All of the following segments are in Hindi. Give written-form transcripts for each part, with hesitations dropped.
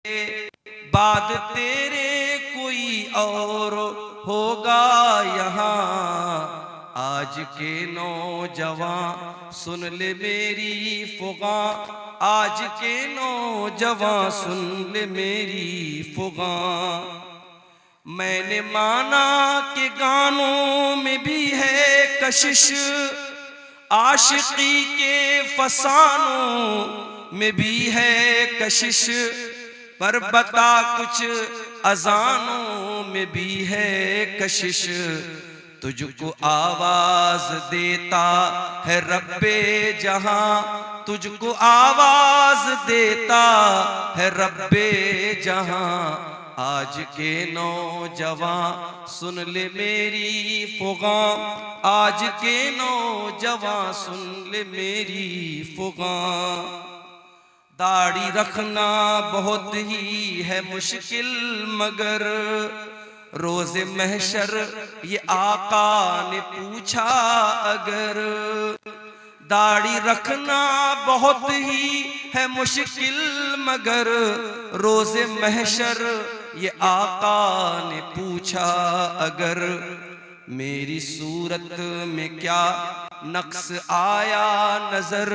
बाद तेरे कोई और होगा यहाँ। आज के नौजवान सुन ले मेरी फुगा, आज के नौजवान सुन ले मेरी फुगा। मैंने माना कि गानों में भी है कशिश, आशिकी के फसानों में भी है कशिश, पर बता कुछ अजानों में भी है कशिश। तुझको आवाज देता है रब्बे जहां, तुझको आवाज देता है रब्बे जहां। आज के नौजवान सुन ले मेरी फुगा, आज के नौजवान सुन ले मेरी फुगा। दाढ़ी रखना बहुत ही है मुश्किल मगर रोज़े महशर ये आका ने पूछा अगर। दाढ़ी रखना बहुत ही है मुश्किल मगर रोज़े महशर ये आका ने पूछा अगर। मेरी सूरत में क्या नक्स आया नजर,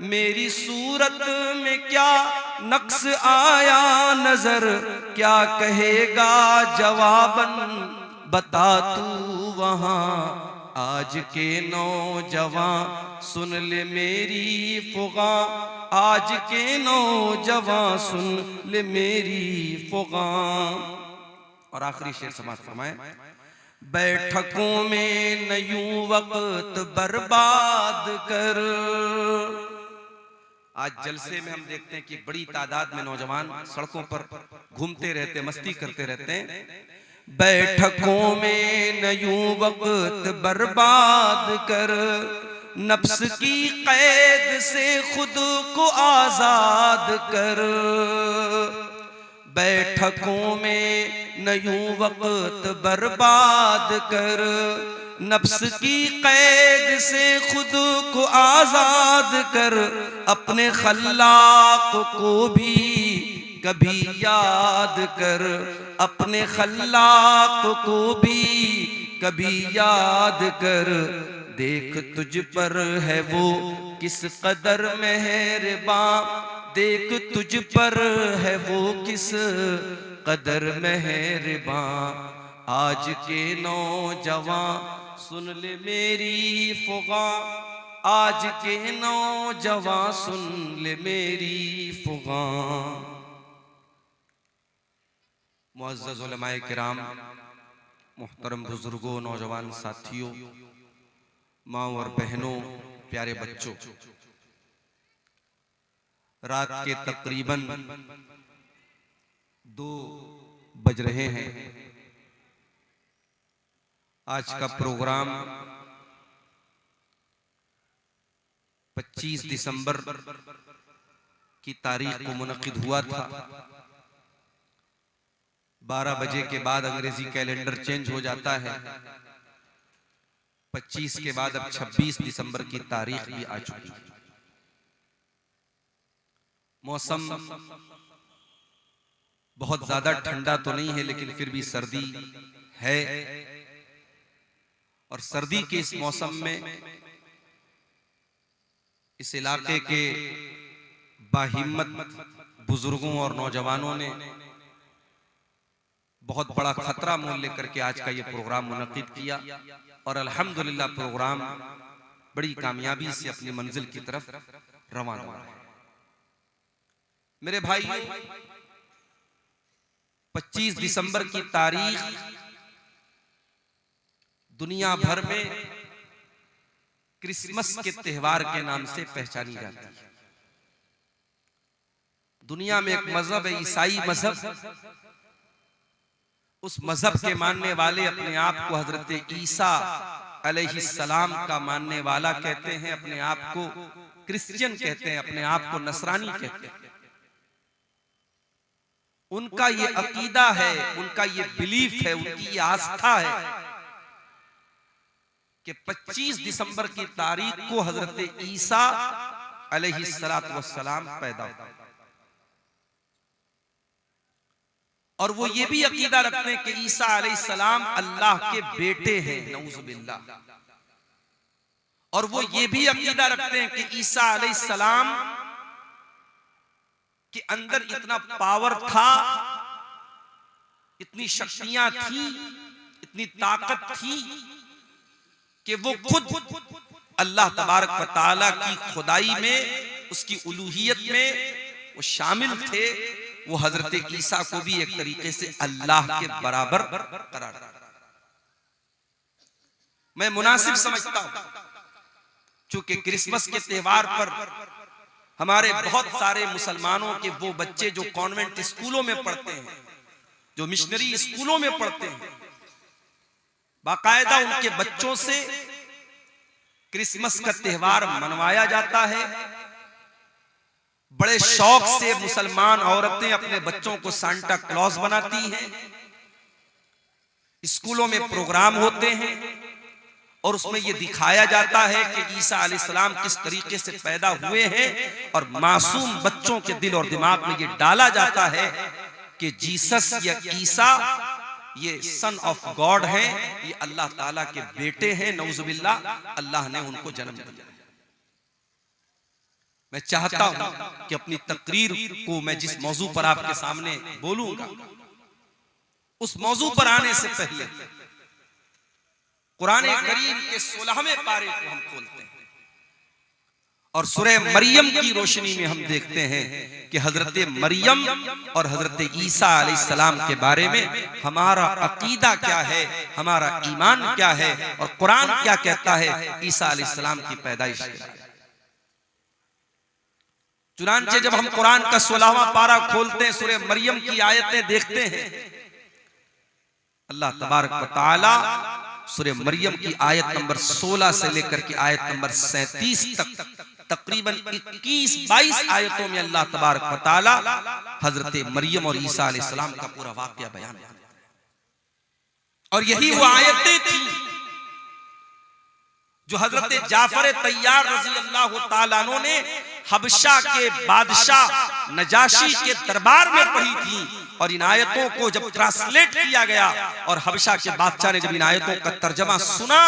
मेरी सूरत में क्या नक्स आया नजर। क्या कहेगा जवाबन बता तू वहां। आज के नौजवान सुन ले मेरी फुगा, आज के नौजवान सुन ले मेरी फुगा। और आखिरी शेर समाप्त फरमाए। बैठकों में न यूं वक्त बर्बाद कर। आज जलसे में हम देखते हैं कि बड़ी तादाद में नौजवान सड़कों पर घूमते रहते, मस्ती करते रहते हैं। बैठकों में न यूं वक्त बर्बाद कर, नफ्स की कैद से खुद को आजाद कर। बैठकों में न यूं वक्त बर्बाद कर, नफ्स की कैद से खुद को आजाद कर। अपने खल्लाक को भी कभी याद कर, अपने खल्लाक को भी कभी याद कर। देख तुझ पर है वो किस कदर मेहरबान, देख तुझ पर है वो किस कदर मेहरबान। आज के नौजवान सुन ले मेरी फुगा, आज के नौजवान सुन ले मेरी फुगा। मुअज़्ज़ज़ उलमाए किराम, मुहतरम बुजुर्गों, नौजवान साथियों, माँ और बहनों, प्यारे बच्चों, रात के तकरीबन 2 बज रहे हैं। आज का प्रोग्राम 25 दिसंबर की तारीख को मुनक्किद हुआ था। 12 बजे के बाद अंग्रेजी कैलेंडर चेंज हो जाता है। 25 के बाद अब 26 दिसंबर की तारीख भी आ चुकी है। मौसम बहुत ज्यादा ठंडा तो नहीं है, लेकिन फिर भी सर्दी है। और सर्दी के इस मौसम में इस इलाके के बाहिम्मत बुजुर्गों और नौजवानों ने बहुत बड़ा खतरा मोल लेकर के आज का ये प्रोग्राम मुनक्किद किया। और अल्हम्दुलिल्लाह प्रोग्राम बड़ी कामयाबी से अपनी मंजिल की तरफ रवाना हुआ। मेरे भाई, 25 दिसंबर की तारीख दुनिया भर में क्रिसमस के त्योहार के नाम से पहचानी जाती है। दुनिया में एक मजहब है, ईसाई मजहब। उस मजहब के मानने वाले अपने आप को हजरत ईसा अलैहिस्सलाम का मानने वाला कहते हैं, अपने आप को क्रिश्चियन कहते हैं, अपने आप को नसरानी कहते हैं। उनका ये अकीदा है, उनका ये बिलीफ है, उनकी ये आस्था है कि 25 दिसंबर की तारीख को हजरत ईसा अलैहिस्सलाम पैदा हुए। और वो ये भी अकीदा रखते हैं कि ईसा अलैहिस्सलाम अल्लाह के बेटे हैं, नऊजुबिल्लाह। और वो ये भी अकीदा रखते हैं कि ईसा अलैहिस्सलाम के अंदर इतना पावर था, इतनी शक्तियां थी, इतनी ताकत थी कि वो खुद अल्लाह तबारक व तआला की खुदाई में, उसकी उलूहियत में वो शामिल थे। वो हजरत ईसा को भी एक तरीके से अल्लाह के बराबर करार दिया। मैं मुनासिब समझता हूं, चूंकि क्रिसमस के त्योहार पर हमारे बहुत सारे मुसलमानों के वो बच्चे जो कॉन्वेंट स्कूलों में पढ़ते हैं, जो मिशनरी स्कूलों में पढ़ते हैं, बाकायदा उनके बच्चों से क्रिसमस का त्योहार मनवाया जाता है। बड़े शौक से मुसलमान औरतें अपने बच्चों को सांता क्लॉज बनाती हैं। स्कूलों में प्रोग्राम होते हैं और उसमें यह दिखाया जाता है कि ईसा अलैहिस्सलाम किस तरीके से पैदा हुए हैं, और मासूम बच्चों के दिल और दिमाग में यह डाला जाता है कि जीसस या ईसा ये सन ऑफ गॉड हैं, ये अल्लाह ताला के बेटे हैं, नऊजुबिल्लाह, अल्लाह ने उनको जन्म दिया। मैं चाहता हूं कि अपनी तकरीर को मैं जिस मौजू पर आपके सामने बोलूंगा, उस मौजू पर आने से पहले कुरान करीम के 16वें पारे को हम खोलते हैं और सूरह मरियम की रोशनी में हम देखते हैं कि हजरत मरियम और हजरत ईसा अलैहिस्सलाम के बारे में हमारा अकीदा क्या है, हमारा ईमान क्या है, और कुरान क्या कहता है ईसा अलैहिस्सलाम की पैदाइश के बारे में। चुनांचे जब हम कुरान का 16वां पारा खोलते हैं, सूरह मरियम की आयतें देखते हैं, अल्लाह तबारक व तआला सूरह मरियम की आयत नंबर 16 से लेकर के आयत नंबर 37 तक तकरीबन 21-22 आयतों में अल्लाह तबारक व तआला हजरत मरियम और ईसा अलैहिस्सलाम का पूरा वाकया बयान करता है। और यही वो आयतें थी जो हजरत जाफर तैयार रजी अल्लाह तआला अन्हु ने हबशा के बादशाह नजाशी के दरबार में पढ़ी थी। और इन आयतों को जब ट्रांसलेट किया गया और हबशा के बादशाह ने जब इन आयतों का तर्जमा सुना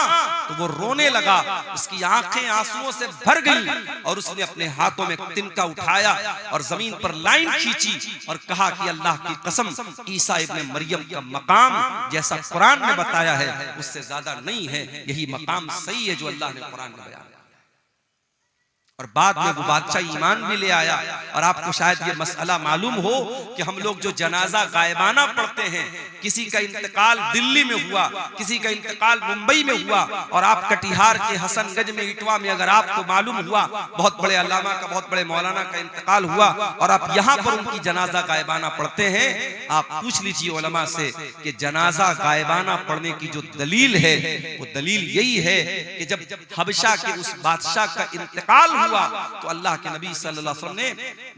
तो वो रोने लगा, उसकी आंखें आंसुओं से भर गईं और उसने अपने हाथों में तिनका उठाया और जमीन पर लाइन खींची और कहा कि अल्लाह की कसम, ईसा इब्ने मरियम का मकाम जैसा कुरान में बताया है उससे ज्यादा नहीं है, यही मकाम सही है जो अल्लाह ने कुरान में बयान। और बाद में वो बादशाह ईमान भी ले आया। और आपको शायद ये मसला मालूम हो कि हम लोग जो जनाजा गायबाना पढ़ते हैं, किसी का इंतकाल दिल्ली में हुआ, किसी का इंतकाल मुंबई में हुआ, और आप कटिहार के हसनगंज में इटवा में अगर आपको मालूम हुआ बहुत बड़े अल्लामा का, बहुत बड़े मौलाना का इंतकाल हुआ और आप यहाँ पर उनकी जनाजा गायबाना पढ़ते हैं, आप पूछ लीजिए उलमा से कि जनाजा गायबाना पढ़ने की जो दलील है वो दलील यही है कि जब हबशा के उस बादशाह का इंतकाल हुआ तो अल्लाह के नबी सल्लल्लाहु अलैहि वसल्लम ने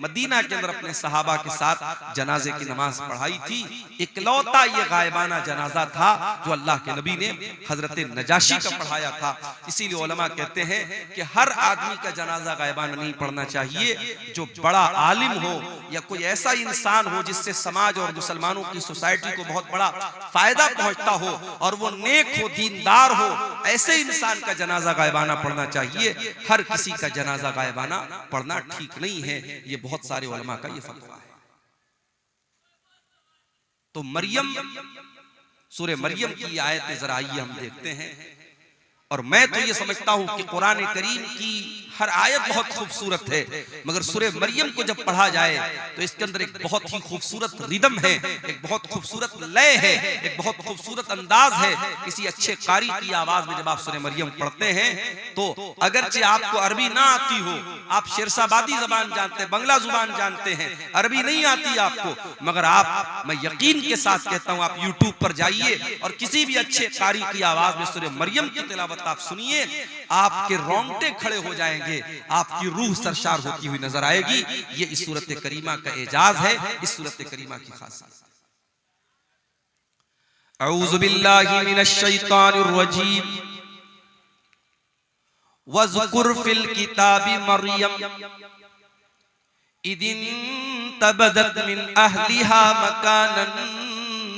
मदीना के अंदर अपने सहाबा के साथ जनाजे की नमाज पढ़ाई थी। इकलौता ये गायबाना जनाजा था जो अल्लाह के नबी ने हजरत नजाशी का पढ़ाया था। इसीलिए उलमा कहते हैं कि हर आदमी का जनाजा गायबाना नहीं पढ़ना चाहिए, जो बड़ा आलिम हो या कोई ऐसा इंसान हो जिससे समाज और मुसलमानों की सोसाइटी को बहुत बड़ा फायदा पहुंचता हो और वो नेक हो, दीनदार हो, ऐसे इंसान का जनाजा गायबाना पढ़ना चाहिए। हर किसी का जनाजा गायबाना पढ़ना ठीक नहीं है, ये बहुत सारे उलमा का ये फतवा है। तो मरियम, सूरह मरियम की आयतें जरा आइए हम देखते हैं। और मैं तो ये समझता हूं कि कुरान करीम की हर आयत बहुत खूबसूरत है, मगर सूरह मरियम को जब पढ़ा जाए तो इसके अंदर एक बहुत ही खूबसूरत रिदम है, एक बहुत खूबसूरत लय है, एक बहुत खूबसूरत अंदाज है। किसी अच्छे कारी की आवाज में जब आप सूरह मरियम पढ़ते हैं तो अगरचे आपको अरबी ना आती हो, आप शेरशाबादी जबान जानते हैं, बंगला जुबान जानते हैं, अरबी नहीं आती आपको, मगर आप, मैं यकीन के साथ कहता हूं, आप यूट्यूब पर जाइए और किसी भी अच्छे कारी की आवाज में सूरह मरियम की तिलावत आप सुनिए, आपके रोंगटे खड़े हो जाएंगे, आपकी रूह सरशार होती हुई नजर आएगी। ये इस सूरत करीमा का एजाज है, इस सूरत करीमा की खासियत। अऊज़ु बिल्लाहि मिनश शैतानिर रजीम। वज़कुर फिल किताबि मरियम इदिन तबदत मिन अहलिहा मकानन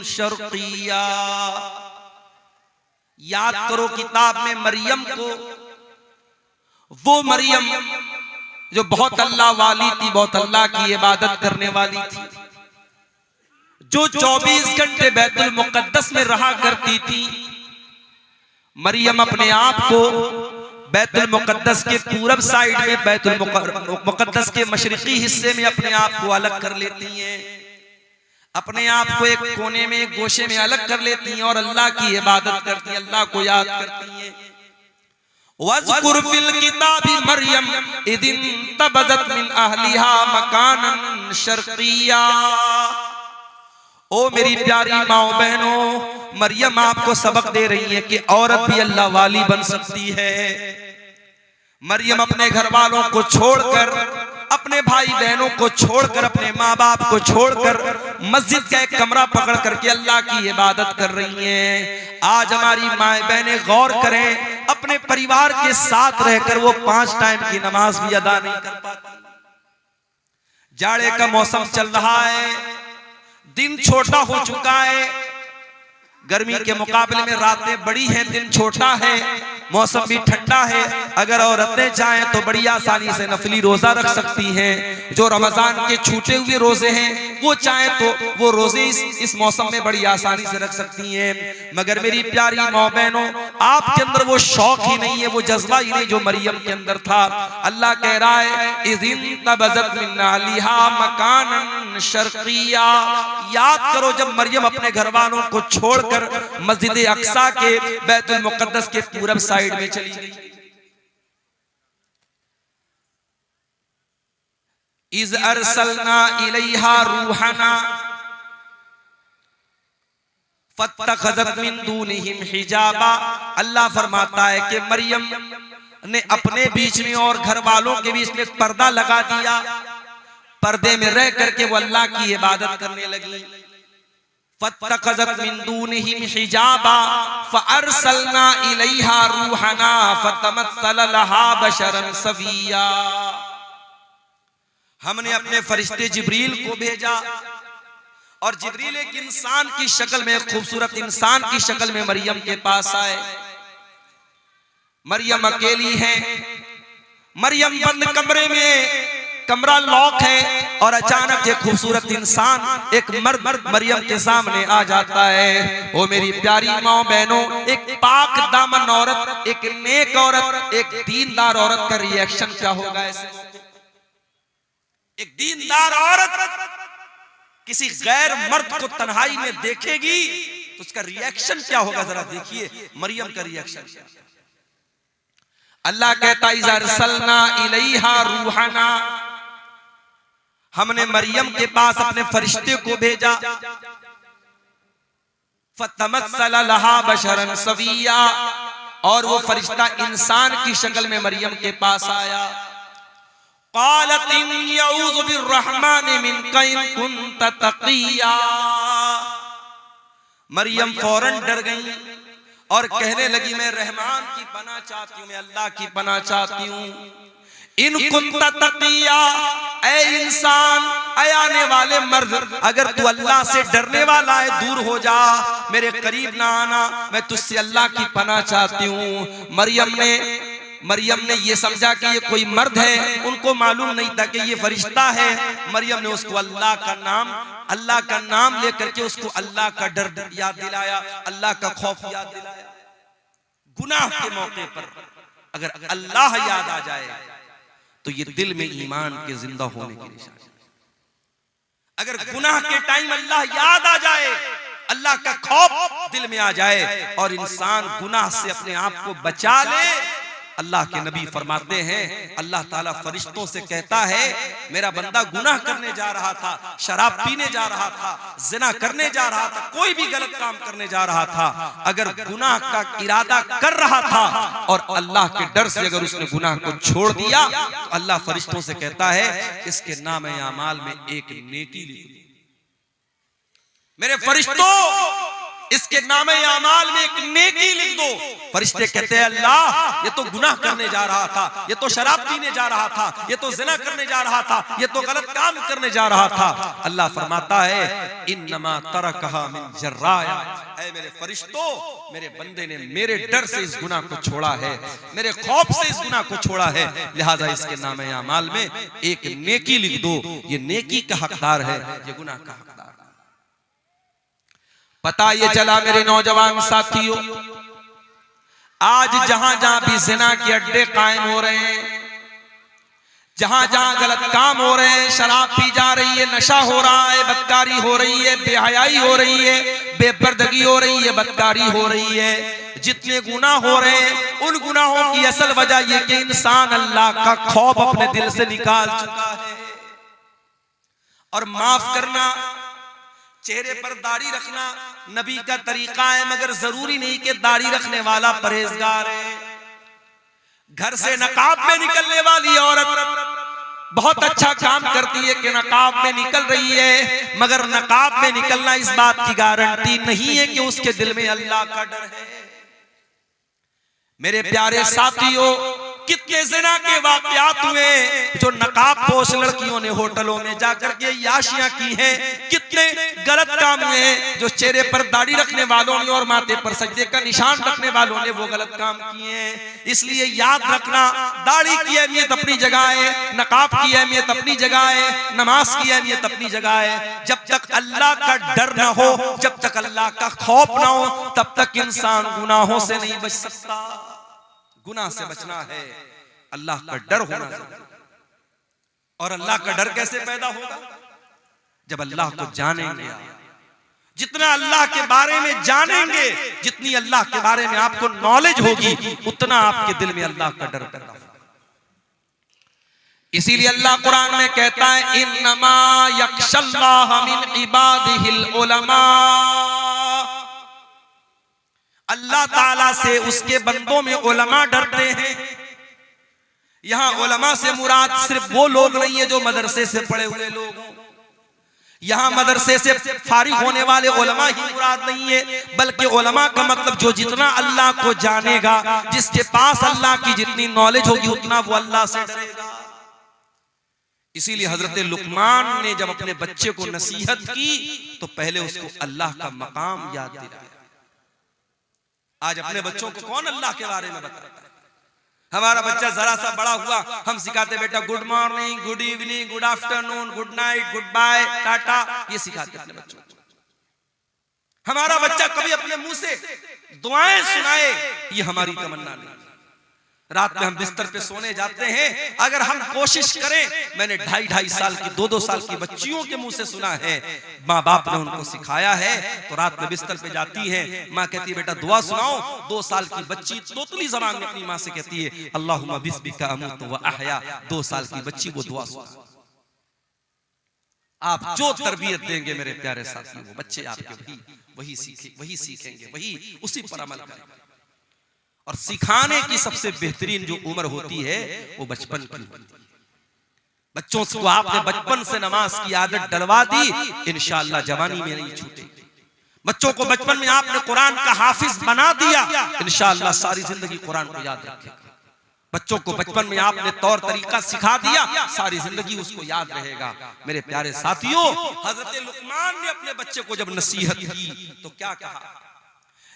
शर्किया। याद करो किताब में मरियम को, वो मरियम जो बहुत अल्लाह वाली थी, बहुत अल्लाह की इबादत करने वाली थी, जो 24 घंटे बैतुल मुकद्दस में रहा करती थी। मरियम अपने आप को बैतुल मुकद्दस के पूरब साइड में, बैतुल मुकद्दस के मशरिकी हिस्से में अपने आप को अलग कर लेती हैं, अपने आप को एक कोने में, एक गोशे में अलग कर लेती हैं और अल्लाह की इबादत करती हैं, अल्लाह को याद करती हैं। वज़कुर फिल किताबी मरियम इदिन तबदत मिन अहलिहा मकानन शर्किया। ओ मेरी प्यारी माओ बहनों, मरियम आपको सबक दे रही है कि औरत भी अल्लाह वाली बन सकती है। मरियम अपने घर वालों को छोड़कर, अपने भाई बहनों को छोड़कर, अपने माँ बाप को छोड़कर मस्जिद का एक कमरा पकड़ करके अल्लाह की इबादत कर रही हैं। आज हमारी माए बहनें गौर करें, अपने परिवार के साथ रहकर वो 5 टाइम की नमाज भी अदा नहीं कर पाती। जाड़े का मौसम चल रहा है, दिन छोटा हो चुका है, गर्मी के मुकाबले में रातें बड़ी हैं, दिन छोटा है, मौसम भी ठंडा है। अगर औरतें चाहें तो बड़ी आसानी से नफली रोजा रख सकती हैं। जो रमजान के छूटे हुए रोजे हैं वो चाहें तो वो रोजे इस मौसम में बड़ी आसानी से रख सकती हैं। मगर मेरी प्यारी माँ बहनों, आपके अंदर वो शौक ही नहीं है, वो जज्बा ही नहीं जो मरियम के अंदर था। अल्लाह कह रहा है इज़िन तबज़त मिन अहलिहा मकानन शर्किया। याद करो जब मरियम अपने घर वालों को छोड़कर मस्जिद अक्सा के, बैतुल मुकद्दस के पूरब साइड में चली गई। इज़ अरसलना इलैहा रूहना फत्तखज़त मिन दूनिहिम हिजाबा। अल्लाह फरमाता है कि मरियम ने अपने बीच में और घर वालों के बीच में पर्दा लगा दिया, पर्दे में रह करके वो अल्लाह की इबादत करने लगी। फत्तखज़त मिन दूनिहिम हिजाबा फअरसलना इलैहा रूहना फतमस्सल लहा बशरन सविया। हमने अपने फरिश्ते जिब्रील को भेजा और जिब्रील एक इंसान की शक्ल में, एक खूबसूरत इंसान की शक्ल में मरियम के पास आए। मरियम अकेली है, मरियम बंद कमरे में, कमरा लॉक है और अचानक एक खूबसूरत इंसान, एक मर्द मरियम के सामने आ जाता है। ओ मेरी प्यारी माँ बहनों, एक पाक दामन औरत, एक नेक औरत, एक दीनदार औरत का रिएक्शन क्या होगा ऐसे? एक दीनदार औरत किसी गैर मर्द को तन्हाई में देखेगी तो उसका रिएक्शन क्या होगा, जरा देखिए मरियम का रिएक्शन। अल्लाह कहता इज़ अरसलना इलैहा रूहना, हमने मरियम के पास अपने फरिश्ते को भेजा। फतमस्सल लहा बशरन सविया, और वो फरिश्ता इंसान की शक्ल में मरियम के पास आया। क़ालत इन्नी अऊज़ु बिर्रहमानि मिनका इन कुन्त तक़िया। मरियम फौरन डर गई और कहने लगी मैं रहमान की पनाह चाहती हूँ, मैं अल्लाह की पनाह चाहती हूँ। इन कुन्त तक़िया, ऐ इंसान, ऐ आने वाले मर्द, अगर तू अल्लाह से डरने वाला है दूर हो जा, मेरे करीब ना आना, मैं तुझसे अल्लाह की पनाह चाहती हूँ। मरियम ने ये समझा कि ये कोई मर्द है, उनको मालूम नहीं था कि ये फरिश्ता है। मरियम ने उसको अल्लाह का नाम लेकर के उसको अल्लाह का डर याद दिलाया, अल्लाह का खौफ याद दिलाया। गुनाह के मौके पर अगर अल्लाह याद आ जाए तो ये दिल में ईमान के जिंदा होने की निशानी। अगर गुनाह के टाइम अल्लाह याद आ जाए, अल्लाह का खौफ दिल में आ जाए और इंसान गुनाह से अपने आप को बचा ले, अल्लाह के नबी फरमाते हैं अल्लाह ताला फरिश्तों से कहता है मेरा बंदा गुनाह करने जा रहा था, शराब पीने जा रहा था, जिना करने जा रहा था, कोई भी गलत काम करने जा रहा था, अगर गुनाह का इरादा कर रहा था और अल्लाह के डर से अगर उसने गुनाह को छोड़ दिया तो अल्लाह फरिश्तों से कहता है इसके नाम अमाल में एक नेकी लिख दो। मेरे फरिश्तों, इसके नामे अमाल में एक नेकी लिख दो। फरिश्ते कहते हैं अल्लाह ये तो गुनाह करने जा रहा था, ये तो शराब पीने जा रहा था, ये तो ज़िना करने जा रहा था, ये तो गलत काम करने जा रहा था। अल्लाह फरमाता है इन्नमा तरकहा मिन जर्राया, ऐ मेरे फरिश्तों, मेरे बंदे ने मेरे डर से इस गुनाह को छोड़ा है, मेरे खौफ से इस गुनाह को छोड़ा है, लिहाजा इसके नामे अमाल में एक नेकी लिख दो। ये नेकी का हकदार है, ये गुनाह का हकदार। पता ये चला मेरे नौजवान साथियों, आज जहां जहां भी ज़िना के अड्डे कायम हो रहे हैं, जहां जहां गलत काम हो रहे हैं, शराब पी जा रही है, नशा हो रहा है, बदकारी हो रही है, बेहयाई हो रही है, बेपर्दगी हो रही है, बदकारी हो रही है, जितने गुनाह हो रहे हैं उन गुनाहों की असल वजह यह कि इंसान अल्लाह का खौफ अपने दिल से निकाल चुका है। और माफ करना, चेहरे पर दाढ़ी रखना नबी का तरीका है, मगर जरूरी नहीं कि दाढ़ी रखने वाला परहेजगार है। घर से नकाब में निकलने वाली औरत बहुत अच्छा काम करती है कि नकाब में निकल रही है, मगर नकाब में निकलना इस बात की गारंटी नहीं है कि उसके दिल में अल्लाह का डर है। मेरे प्यारे साथियों, कितने ज़िना के वाक़यात हुए जो नकाब पोश लड़कियों ने होटलों में जाकर के याशियां की हैं, कितने गलत काम हुए जो चेहरे पर दाढ़ी रखने वालों ने और माथे पर सजदे का निशान रखने वालों ने वो गलत काम किए हैं। इसलिए याद रखना, दाढ़ी की अहमियत अपनी जगह है, नकाब की अहमियत अपनी जगह है, नमाज की अहमियत अपनी जगह है। जब तक अल्लाह का डर ना हो, जब तक अल्लाह का खौफ ना हो, तब तक इंसान गुनाहों से नहीं बच सकता। गुनाह से बचना है, अल्लाह का डर होना चाहिए। और अल्लाह का डर कैसे पैदा होगा? जब अल्लाह को जानेंगे। जितना अल्लाह के बारे में जानेंगे, जितनी अल्लाह के बारे में आपको नॉलेज होगी, उतना आपके दिल में अल्लाह का डर पैदा होगा। इसीलिए अल्लाह कुरान में कहता है इन्नमा यख्शल्लाह मिन इबादिहिल उलमा, अल्लाह ताला से उसके बंदों में उलमा डरते हैं। यहां उलमा से मुराद सिर्फ वो लोग नहीं है जो मदरसे से पढ़े हुए लोग हों, यहां मदरसे से फारिग होने वाले उलमा ही मुराद नहीं है, बल्कि उलमा का मतलब जो जितना अल्लाह को जानेगा, जिसके पास अल्लाह की जितनी नॉलेज होगी, उतना वो अल्लाह से डरेगा। इसीलिए हजरत लुकमान ने जब अपने बच्चे को नसीहत की तो पहले उसको अल्लाह का मकाम याद दिलाया। आज अपने बच्चों को कौन अल्लाह के बारे में बताता है? हमारा बच्चा जरा सा बड़ा हुआ, हम सिखाते बेटा good morning, good evening, good afternoon, good night, good bye, tata, ये सिखाते अपने बच्चों को। हमारा बच्चा कभी अपने मुंह से दुआएं सुनाए, ये हमारी तमन्ना नहीं। रात में हम बिस्तर पे सोने जाते हैं, अगर हम कोशिश करें, मैंने 2.5 साल की 2-2 साल की बच्चियों के मुंह से सुना है, माँ बाप ने उनको सिखाया है, तो रात में बिस्तर पे जाती है, माँ कहती है बेटा दुआ सुनाओ। 2 साल की बच्ची तोतली ज़बान में अपनी माँ से कहती है अल्लाहुम्मा बिस्मिका अमूतु व अहया। 2 साल की बच्ची वो दुआ सुना। आप जो तरबियत देंगे मेरे प्यारे साथियों, वो बच्चे आपके वही सीखेंगे, वही उसी पर अमल करेंगे। और सिखाने की सबसे बेहतरीन जो उम्र होती है वो बचपन की होती है। बच्चों को आपने बचपन से नमाज की आदत डलवा दी, इंशाअल्लाह जवानी में नहीं छूटेगी। बच्चों को बचपन में आपने कुरान का हाफिज बना दिया, इंशाअल्लाह सारी जिंदगी कुरान को याद रखेगा। बच्चों को बचपन में आपने तौर तरीका सिखा दिया, सारी जिंदगी उसको याद रहेगा। मेरे प्यारे साथियों, हजरत लुकमान ने अपने बच्चे को जब नसीहत की तो क्या कहा?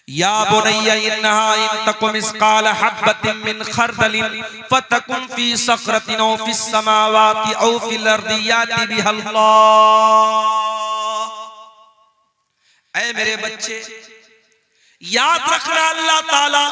या बुनय्या इन्नहा इन तकुम मिस्काल हब्बतिन मिन खरदलिन फतकुन फी सखरतिन औ फिस समावाति औ फिल अर्दि याति बिहल्लाह। ऐ मेरे बच्चे, याद रखना अल्लाह ताला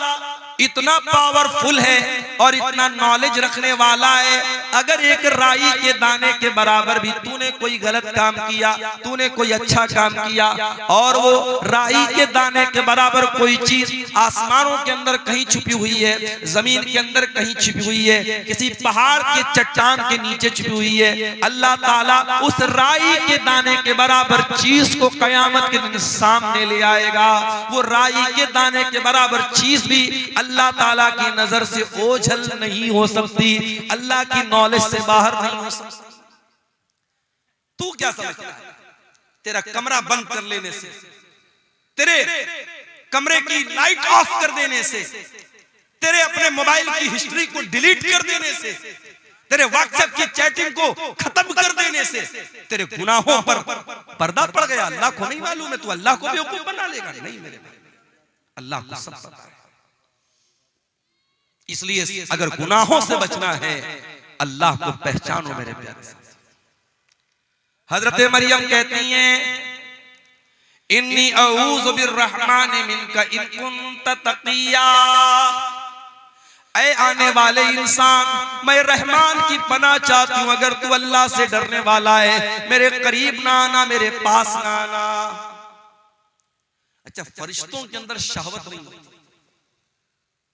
इतना पावरफुल है और इतना नॉलेज रखने वाला है। अगर एक राई के दाने के बराबर भी तूने कोई गलत काम किया, तूने कोई अच्छा काम किया, और वो राई के दाने के बराबर कोई चीज आसमानों के अंदर कहीं छुपी हुई है, जमीन के अंदर कहीं छुपी हुई है, किसी पहाड़ के चट्टान के नीचे छुपी हुई है, अल्लाह ताला उस राई के दाने के बराबर चीज को कयामत के दिन सामने ले आएगा। वो राई के दाने के बराबर चीज भी अल्लाह ताला की नजर से ओझल नहीं हो सकती, अल्लाह की नॉलेज से बाहर नहीं हो सकती। तू क्या समझता है तेरा कमरा बंद कर लेने से, तेरे कमरे की लाइट ऑफ कर देने से, तेरे अपने मोबाइल की हिस्ट्री को डिलीट कर देने से, तेरे व्हाट्सएप की चैटिंग को खत्म कर देने से तेरे गुनाहों पर पर्दा पड़ गया। अल्लाह को नहीं मालूम है, तू अल्लाह को बेवकूफ बना लेगा? नहीं मेरे भाई, अल्लाह को सब पता है। इसलिए अगर गुनाहों से बचना है, अल्लाह को पहचानो मेरे प्यारे। हजरत मरियम कहती हैं, इन्नी अऊज़ु बिर्रहमानि मिनका इन कुन्त तक़िया। ऐ आने वाले इंसान, मैं रहमान की पनाह चाहती हूं, अगर तू अल्लाह से डरने वाला है, मेरे करीब ना आना, मेरे पास ना आना। अच्छा, फरिश्तों के अंदर शहवत नहीं होती।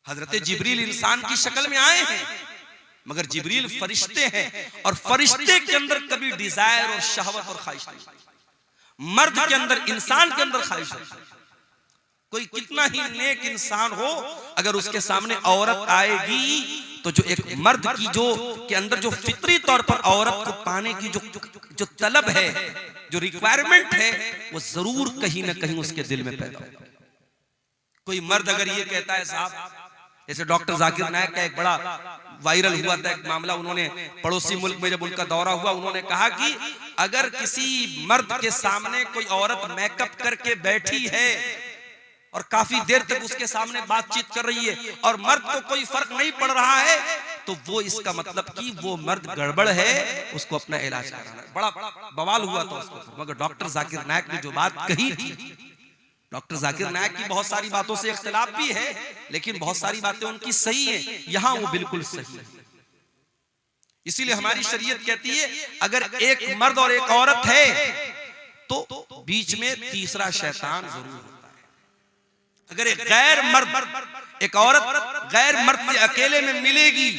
हजरत जिब्रील इंसान की शक्ल में आए हैं, मगर जिब्रील फरिश्ते हैं, और फरिश्ते के अंदर कभी डिजायर और शहवत और ख्वाहिश नहीं। मर्द के अंदर, इंसान के अंदर ख्वाहिश है। कोई कितना ही नेक इंसान हो, अगर उसके सामने औरत आएगी तो जो एक मर्द की जो के अंदर जो फितरी तौर पर औरत को पाने की जो तलब है, जो रिक्वायरमेंट है, वो जरूर कहीं ना कहीं उसके दिल में पैदा होगा। कोई मर्द अगर ये कहता है, साहब, जैसे डॉक्टर जाकिर नायक का एक बड़ा वायरल हुआ था एक मामला, उन्होंने पड़ोसी मुल्क में जब उनका दौरा हुआ, उन्होंने कहा कि अगर किसी मर्द के सामने कोई औरत मेकअप करके बैठी है और काफी देर तक उसके सामने बातचीत कर रही है और मर्द को कोई फर्क नहीं पड़ रहा है, तो वो इसका मतलब कि वो मर्द गड़बड़ है, उसको अपना इलाज कराना है। बड़ा बवाल हुआ था उसको। मगर डॉक्टर जाकिर नायक ने जो बात कही थी, डॉक्टर जाकिर नायक की बहुत सारी बातों से इख्तिलाफ भी है, लेकिन बहुत सारी बातें उनकी सही है, यहां वो बिल्कुल सही है। इसीलिए हमारी शरीयत कहती है, अगर एक मर्द और एक औरत है तो बीच में तीसरा शैतान जरूर होता है। अगर एक गैर मर्द, एक औरत गैर मर्द से अकेले में मिलेगी,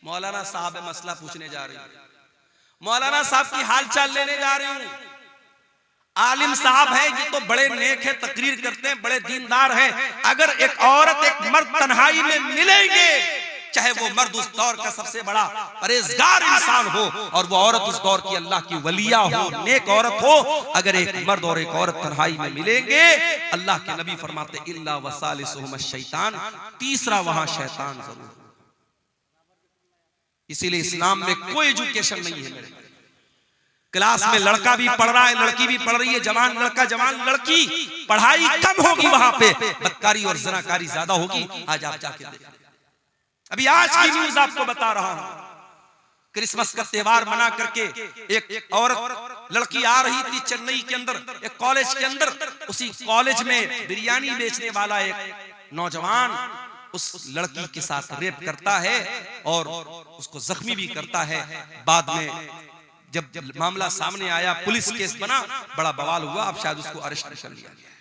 मौलाना साहब मसला पूछने जा रही हूं, मौलाना साहब की हालचाल लेने जा रही हूं, आलिम साहब है, ये तो बड़े नेक है, तकरीर करते हैं, बड़े दीनदार हैं, अगर एक औरत एक मर्द तन्हाई में मिलेंगे, चाहे वो मर्द उस दौर का सबसे बड़ा परहेजगार इंसान हो और वो औरत उस दौर की अल्लाह की वलिया हो, नेक औरत हो, अगर एक मर्द और एक औरत तन्हाई में मिलेंगे, अल्लाह के नबी फरमाते इल्ला वसालिसुहुम शैतान, तीसरा वहां शैतान जरूर। इसीलिए इस्लाम में कोई एजुकेशन नहीं है मेरे। क्लास में लड़का भी पढ़ रहा है, लड़की भी पढ़ रही है, जवान लड़का जवान लड़की, पढ़ाई कम होगी वहां पे, बदकारी और ज़नाकारी ज्यादा होगी। आज आप जाके देखिए, अभी आज की न्यूज आपको बता रहा हूं, क्रिसमस का त्योहार मना करके एक औरत लड़की आ रही थी चेन्नई के अंदर, एक कॉलेज के अंदर, उसी कॉलेज में बिरयानी बेचने वाला एक नौजवान उस लड़की के साथ रेप करता है और उसको जख्मी भी करता है। बाद में जब मामला सामने आया, पुलिस केस बना, बड़ा बवाल हुआ, अब शायद उसको अरेस्ट कर लिया गया।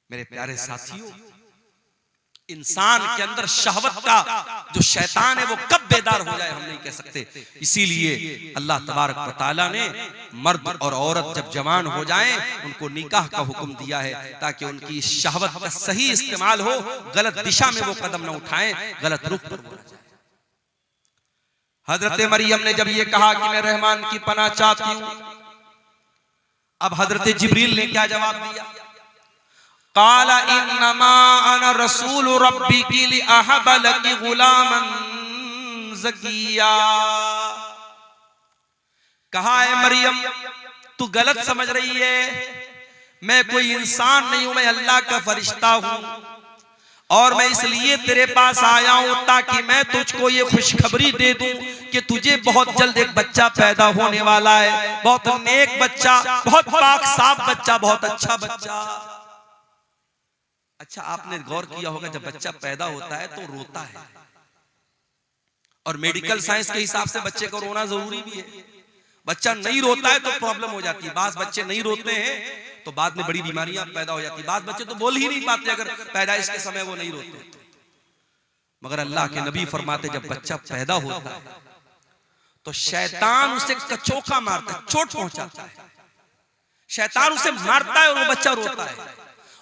मेरे प्यारे साथियों, इंसान के अंदर शहवत का जो शैतान है वो कब बेदार हो जाए हम नहीं कह सकते। इसीलिए अल्लाह तबारक व तआला ने मर्द और औरत जब जवान हो जाएं, उनको निकाह का हुक्म दिया है, ताकि उनकी शहवत का सही इस्तेमाल हो, गलत दिशा में वो कदम न उठाएं, गलत रुख पर वो न जाए। हजरत मरियम ने जब ये कहा कि मैं रहमान की पनाह चाहती हूं, अब हजरत जिब्रील ने क्या जवाब दिया? काला इन्नमा अना रसूल रब्बिकी लिअहब लकी गुलामन ज़किया। कहा है मरियम, तू गलत समझ रही है, मैं कोई इंसान नहीं हूं, मैं अल्लाह का फरिश्ता हूं, और मैं इसलिए तेरे पास आया हूं ताकि मैं तुझको ये खुशखबरी दे दूं कि तुझे बहुत जल्द एक बच्चा पैदा होने वाला है, बहुत नेक बच्चा, बहुत पाक साफ बच्चा, बहुत अच्छा बच्चा। अच्छा, आपने गौर किया होगा, जब बच्चा पैदा होता है तो रोता है, और मेडिकल साइंस के हिसाब से बच्चे को रोना जरूरी भी है। बच्चा नहीं रोता है तो प्रॉब्लम हो जाती है। बास बच्चे नहीं रोते हैं तो बाद में बड़ी बीमारियां पैदा हो जाती है। बास बच्चे तो बोल ही नहीं पाते अगर पैदाइश के समय वो नहीं रोते। मगर अल्लाह के नबी फरमाते, जब बच्चा पैदा होता है तो शैतान उसे कचोका मारता है, चोट पहुंचाता है, शैतान उसे मारता है और वो बच्चा रोता है।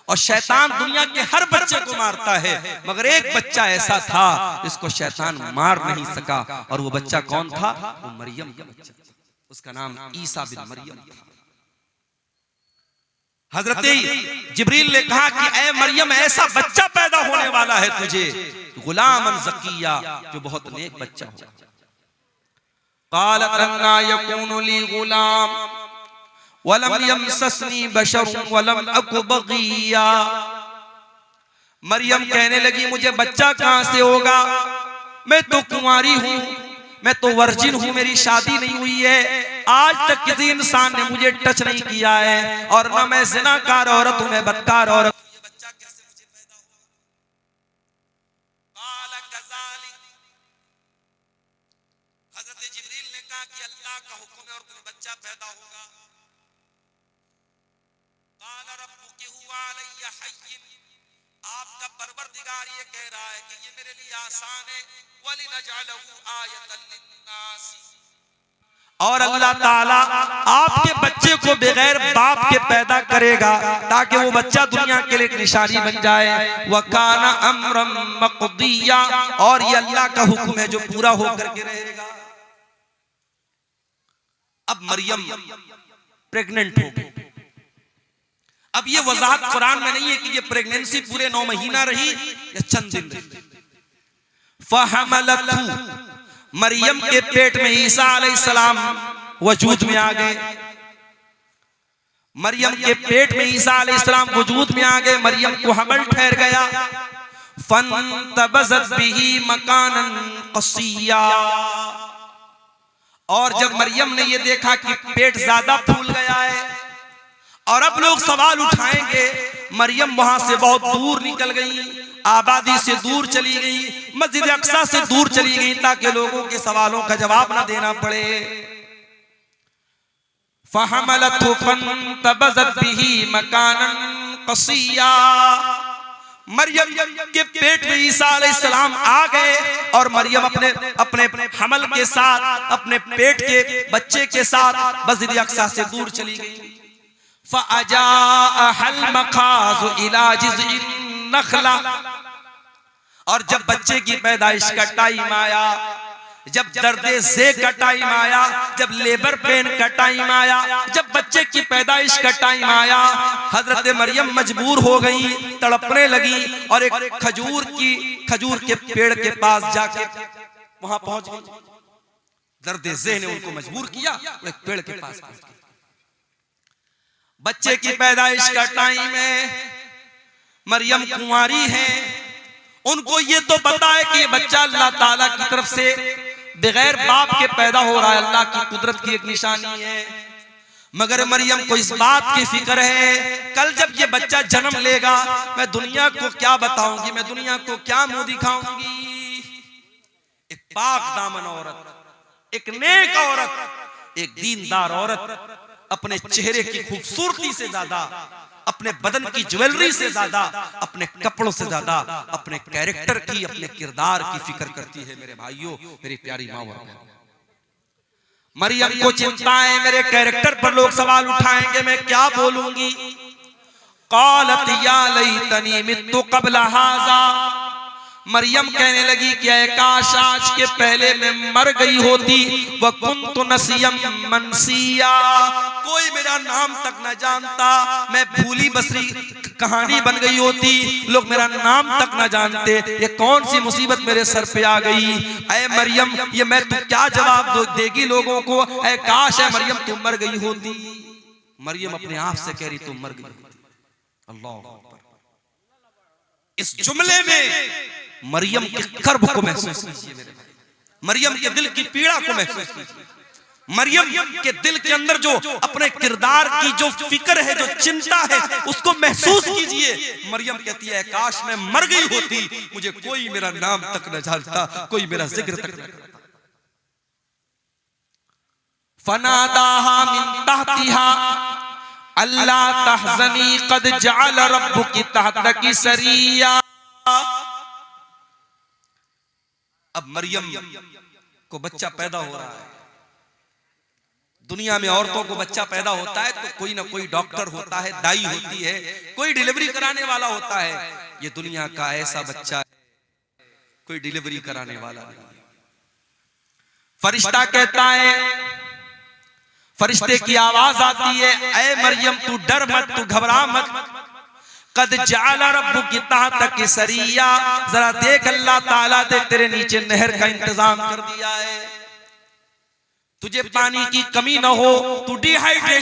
और शैतान दुनिया के हर बच्चे को मारता है, मगर एक बच्चा ऐसा था जिसको शैतान मार नहीं सका, और वो बच्चा कौन था? वो मरियम का बच्चा, उसका नाम ईसा बिन मरियम था। हजरत जिब्रील ने कहा कि ऐ मरियम ऐसा बच्चा पैदा होने वाला है तुझे, गुलामन ज़किया, जो बहुत नेक बच्चा हो। क़ालत अन्ना यकूनु ली गुलाम वलम यमससनी बशर वलम अकु बग़िया। मरियम कहने लगी मुझे बच्चा कहां से होगा, मैं तो कुंवारी हूं, मैं तो वर्जिन हूं, मेरी शादी नहीं हुई है, आज तक किसी इंसान ने मुझे टच नहीं किया है, और ना मैं ज़िनाकार औरत हूं, मैं बदकार औरत। ये बच्चा कैसे मुझे पैदा हुआ? क़ाल कज़ालिक, हज़रत जिब्रील ने कहा कि अल्लाह का हुक्म है और तुम्हें बच्चा पैदा होगा। क़ाल रब्बुकी हुवा अलैया हय्यिन, आपका परवरदिगार ये कह रहा है कि ये मेरे लिए आसान है, वलिनजअलहु आयतन लिन्नास, और अल्लाह ताला आपके बच्चे को बगैर बाप के पैदा करेगा ताकि वो बच्चा दुनिया के लिए एक निशानी बन जाए। वकाना अम्रम मक़दिया, और ये अल्लाह का हुक्म है जो पूरा होकर के रहेगा। अब मरियम प्रेग्नेंट हो गई। अब ये वजाहत कुरान में नहीं है कि ये प्रेगनेंसी पूरे 9 महीना रही या चंद दिन रही। फहमलतहु, मरियम के पेट में ईसा अलैहिस्सलाम वजूद में आ गए। मरियम के पेट में ईसा अलैहिस्सलाम वजूद में आ गए, मरियम को हमल ठहर गया। फंतबज़त बिही मकानन क़सिया, और जब मरियम ने ये देखा कि पेट ज्यादा फूल गया है और अब लोग सवाल उठाएंगे, मरियम वहां से बहुत दूर निकल गई, आबादी से दूर चली गई, मस्जिद अक्सा से दूर चली गई ताकि लोगों के सवालों का जवाब ना देना पड़े। फहमलतहु फंतबज़त बिही मकानन क़सिया, मरियम के पेट में ईसा अलैहिस्सलाम आ गए और मरियम अपने अपने हमल के साथ, अपने पेट के बच्चे के साथ मस्जिद अक्सा से दूर चली गई। फ़अजाअहल मखाज़ु इला जिज़इन नख़ला, और जब बच्चे की पैदाइश का टाइम आया, जब दर्दे ज़े का टाइम आया, जब लेबर पेन का टाइम आया, जब बच्चे की पैदाइश का टाइम आया, हजरत मरियम मजबूर हो गई, तड़पने लगी और एक खजूर के पेड़ के पास जाके वहां पहुंच गई। दर्दे ज़े ने उनको मजबूर किया, एक पेड़ के पास पहुंच गई। बच्चे की पैदाइश का टाइम है, मरियम कुंवारी है, उनको ये तो पता है कि ये बच्चा अल्लाह ताला की तरफ से बगैर बाप के पैदा हो रहा है, अल्लाह की कुदरत की एक निशानी है। मगर मरियम को इस बात की फिक्र है, कल जब ये बच्चा जन्म लेगा मैं दुनिया को क्या बताऊंगी, मैं दुनिया को क्या मुंह दिखाऊंगी। एक पाक दामन औरत, एक नेक औरत, एक दीनदार औरत अपने चेहरे की खूबसूरती से ज्यादा, अपने बदन की ज्वेलरी से ज्यादा, अपने कपड़ों से ज्यादा अपने कैरेक्टर की, अपने किरदार की फिक्र करती है। मेरे भाइयों, मेरी प्यारी माँ, मरियम को चिंता है मेरे कैरेक्टर पर लोग सवाल उठाएंगे, मैं क्या बोलूंगी। क़ालत या लैतनी मित्तु क़ब्ल हाज़ा, मरियम कहने लगी कि काश आज के पहले मैं मर गई होती। व कुन्तु नसियम मनसिया, कोई मेरा नाम तक न जानता, मैं भूली बसरी कहानी बन गई होती, लोग मेरा नाम तक न जानते। ये कौन सी मुसीबत मेरे सर पे आ गई। ऐ मरियम, ये मैं तू क्या जवाब देगी लोगों को। ऐ काश है मरियम तुम मर गई होती। मरियम अपने आप से कह रही तुम मर गई होती। अल्लाह, इस जुमले में मरियम के कर्ब को महसूस कीजिए मेरे भाई, मरियम के दिल की पीड़ा को महसूस कीजिए, मरियम के दिल के अंदर जो अपने किरदार की जो फिक्र है, जो चिंता है, उसको महसूस कीजिए। मरियम कहती है काश मैं मर गई होती, मुझे कोई मेरा नाम तक न जानता, कोई मेरा जिक्र तक न करता। फनादाहा मिन तहतिहा अल्ला तहज़नी क़द जअल रब्बुकी तहतकी सरिया। अब मरियम को बच्चा पैदा हो रहा है। दुनिया में औरतों को बच्चा पैदा होता है तो कोई ना कोई डॉक्टर होता है, दाई होती है, कोई डिलीवरी कराने वाला होता है। ये दुनिया का ऐसा बच्चा है, कोई डिलीवरी कराने वाला नहीं। फरिश्ता कहता है फरिश्ते की आवाज आती है, ऐ मरियम तू डर मत, तू घबरा मत, कद जाला रब्बुकी तहतकी सरिया, जरा देख अल्लाह ताला ने तेरे नीचे नहर का इंतजाम कर दिया है, तुझे पानी की कमी न हो, तू डिहाइड्रेशन